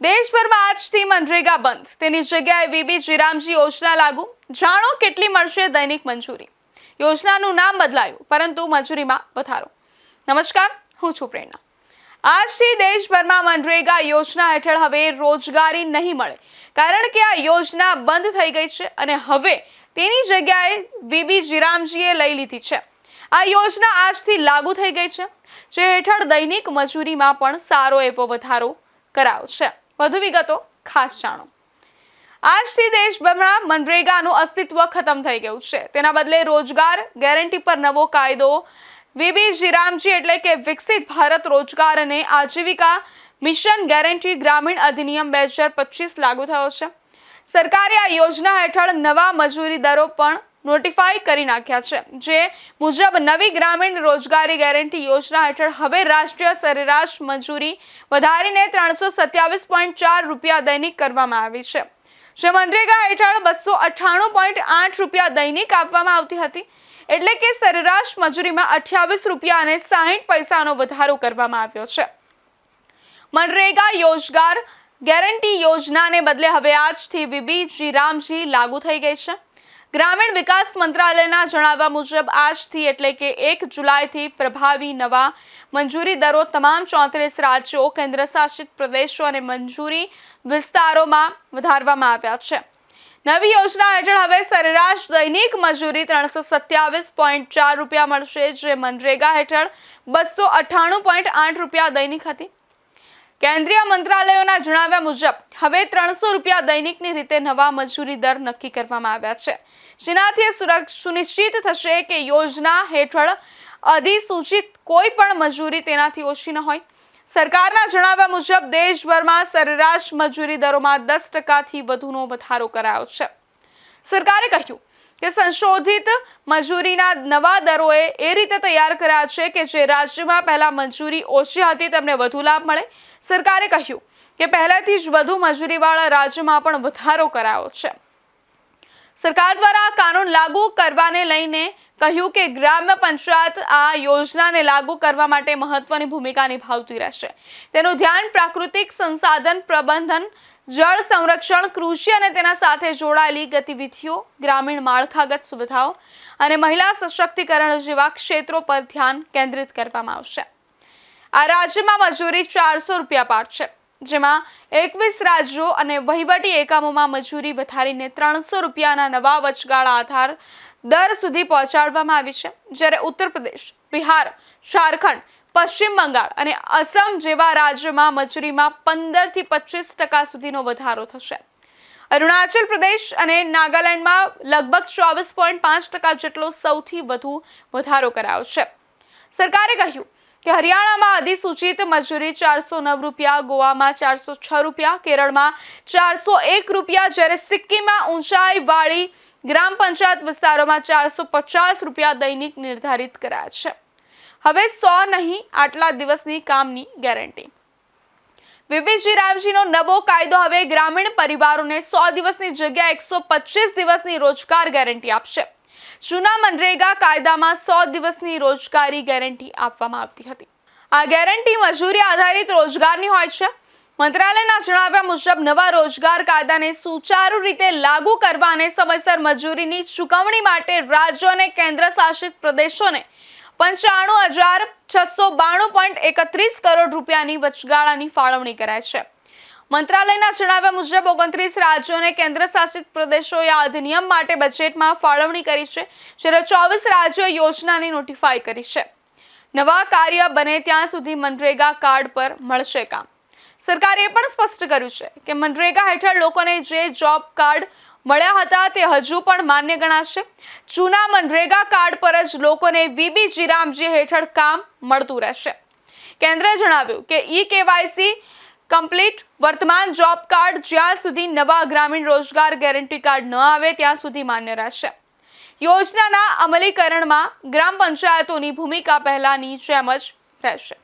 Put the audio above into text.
દેશભરમાં આજથી મનરેગા બંધ, તેની જગ્યાએ વીબી રામજી યોજના લાગુ। જાણો કેટલી મળશે દૈનિક મંજૂરી। યોજનાનું નામ બદલાયું પરંતુ મંજૂરીમાં વધારો। નમસ્કાર, હું છું પ્રેરણા। આજથી દેશભરમાં મનરેગા યોજના હેઠળ હવે રોજગારી નહીં મળે, કારણ કે આ યોજના બંધ થઈ ગઈ છે અને હવે તેની જગ્યાએ વીબી રામજીએ લઈ લીધી છે। આ યોજના આજથી લાગુ થઈ ગઈ છે, જે હેઠળ દૈનિક મજૂરીમાં પણ સારો એવો વધારો કરાયો છે। વધુ વિગતો ખાસ જાણો। આજથી દેશભરમાં મનરેગાનું અસ્તિત્વ ખતમ થઈ ગયું છે। તેના બદલે રોજગાર ગેરંટી પર નવો કાયદો વીબી રામજી એટલે કે વિકસિત ભારત રોજગાર અને આજીવિકા મિશન ગેરંટી ગ્રામીણ અધિનિયમ 2025 લાગુ થયો છે। સરકારે આ યોજના હેઠળ નવા મજૂરી દરો પણ નોટિફાઈ કરી નાખ્યા છે, જે મુજબ નવી ગ્રામીણ રોજગારી ગેરંટી યોજના હેઠળ હવે રાષ્ટ્રીય સરેરાશ મજૂરી વધારીને 327.4 રૂપિયા દૈનિક કરવામાં આવી છે, જે મનરેગા હેઠળ 298.8 રૂપિયા દૈનિક આપવામાં આવતી હતી। એટલે કે સરેરાશ મજૂરીમાં 28 રૂપિયા અને 60 પૈસાનો વધારો કરવામાં આવ્યો છે। મનરેગા રોજગાર ગેરંટી યોજનાને બદલે હવે આજથી વીબી રામજી લાગુ થઈ ગઈ છે। ગ્રામીણ વિકાસ મંત્રાલયના જણાવ્યા મુજબ આજથી એટલે કે 1 જુલાઈથી પ્રભાવી નવા મંજૂરી દરો તમામ 34 રાજ્યો, કેન્દ્રશાસિત પ્રદેશો અને મંજૂરી વિસ્તારોમાં વધારવામાં આવ્યા છે। નવી યોજના હેઠળ હવે સરેરાશ દૈનિક મજૂરી 327.4 રૂપિયા મળશે, જે મનરેગા હેઠળ 298.8 રૂપિયા દૈનિક હતી। કેન્દ્રીય મંત્રાલયોના જણાવ્યા મુજબ હવે 300 રૂપિયા દૈનિકની રીતે નવા મજૂરી દર નક્કી કરવામાં આવ્યા છે, જેનાથી સુનિશ્ચિત થશે કે યોજના હેઠળ અધિસૂચિત કોઈ પણ મજૂરી તેનાથી ઓછી ન હોય। સરકારના જણાવ્યા મુજબ દેશભરમાં સરેરાશ મજૂરી દરોમાં 10% વધુનો વધારો કરાયો છે। સરકારે કહ્યું કે સંશોધિત મજૂરીના નવા દરોએ એ રીતે તૈયાર કર્યા છે કે જે રાજ્યમાં પહેલા મજૂરી ઓછી હતી તેમને વધુ લાભ મળે। સરકારે કહ્યું કે પહેલાથી જ વધુ મજૂરીવાળા રાજ્યોમાં પણ વધારો કરાયો છે। સરકાર દ્વારા આ કાનૂન લાગુ કરવાને લઈને કહ્યું કે ગ્રામ્ય પંચાયત આ યોજનાને લાગુ કરવા માટે મહત્વની ભૂમિકા નિભાવતી રહેશે। તેનું ધ્યાન પ્રાકૃતિક સંસાધન પ્રબંધન, જળ સંરક્ષણ, કૃષિ અને તેના સાથે જોડાયેલી ગતિવિધિઓ, ગ્રામીણ માળખાગત સુવિધાઓ અને મહિલા સશક્તિકરણ જેવા ક્ષેત્રો પર ધ્યાન કેન્દ્રિત કરવામાં આવશે। આ રાજ્યમાં મજૂરી 400 રૂપિયા પાર છે, જેમાં 21 રાજ્યો અને વહીવટી એકમોમાં મજૂરી વધારીને 300 રૂપિયાના નવા વચગાળા આધાર દર સુધી પહોંચાડવામાં આવી છે, જ્યારે ઉત્તર પ્રદેશ, બિહાર, ઝારખંડ, પશ્ચિમ બંગાળ અને અસમ જેવા રાજ્યોમાં મજૂરીમાં 15 થી 25% સુધીનો વધારો થશે। અરુણાચલ પ્રદેશ અને નાગાલેન્ડમાં લગભગ 24.5% જેટલો સૌથી વધુ વધારો કરાયો છે। સરકારે કહ્યું કે હરિયાણામાં અધિસૂચિત મજૂરી 409 રૂપિયા, ગોવામાં 406 રૂપિયા, કેરળમાં 401 રૂપિયા, જ્યારે સિક્કિમમાં ઊંચાઈવાળી ગ્રામ પંચાયત વિસ્તારોમાં 450 રૂપિયા દૈનિક નિર્ધારિત કરાયા છે। હવે 100 નહીં, આટલા દિવસની કામની ગેરંટી। વીબી રામજીનો નવો કાયદો હવે ગ્રામીણ પરિવારોને 100 દિવસની જગ્યાએ 125 દિવસની રોજગાર ગેરંટી આપશે। જૂના મનરેગા કાયદામાં 100 દિવસની રોજગારી ગેરંટી આપવામાં આવતી હતી। આ ગેરંટી મજૂરી આધારિત રોજગારની હોય છે। મંત્રાલયના જણાવ્યા મુજબ નવા રોજગાર કાયદાને સુચારુ રીતે લાગુ કરવા અને સમયસર મજૂરીની ચૂકવણી માટે રાજ્યો અને કેન્દ્રશાસિત પ્રદેશોને 95,692.31 કરોડ રૂપિયાની વચગાળાની ફાળવણી કરાય છે। મંત્રાલયના જણાવ્યા મુજબ 29 રાજ્યો અને કેન્દ્રશાસિત પ્રદેશોએ આ અધિનિયમ માટે બજેટમાં ફાળવણી કરી છે, જ્યારે 24 રાજ્યોએ યોજનાને નોટિફાઈ કરી છે। નવા કાર્ય બને ત્યાં સુધી મનરેગા કાર્ડ પર મળશે કામ। સરકારે એ પણ સ્પષ્ટ કર્યું છે કે મનરેગા હેઠળ લોકોને જે જોબ કાર્ડ મળ્યા હતા તે હજુ પણ માન્ય ગણાશે। જૂના મનરેગા કાર્ડ પર જ લોકોને વીબી રામજી હેઠળ કામ મળતું રહેશે। કેન્દ્રએ જણાવ્યું કે કેવાયસી કમ્પ્લીટ વર્તમાન જોબ કાર્ડ જ્યાં સુધી નવા ગ્રામીણ રોજગાર ગેરંટી કાર્ડ ન આવે ત્યાં સુધી માન્ય રહેશે। યોજનાના અમલીકરણમાં ગ્રામ પંચાયતોની ભૂમિકા પહેલાની જેમ જ રહેશે।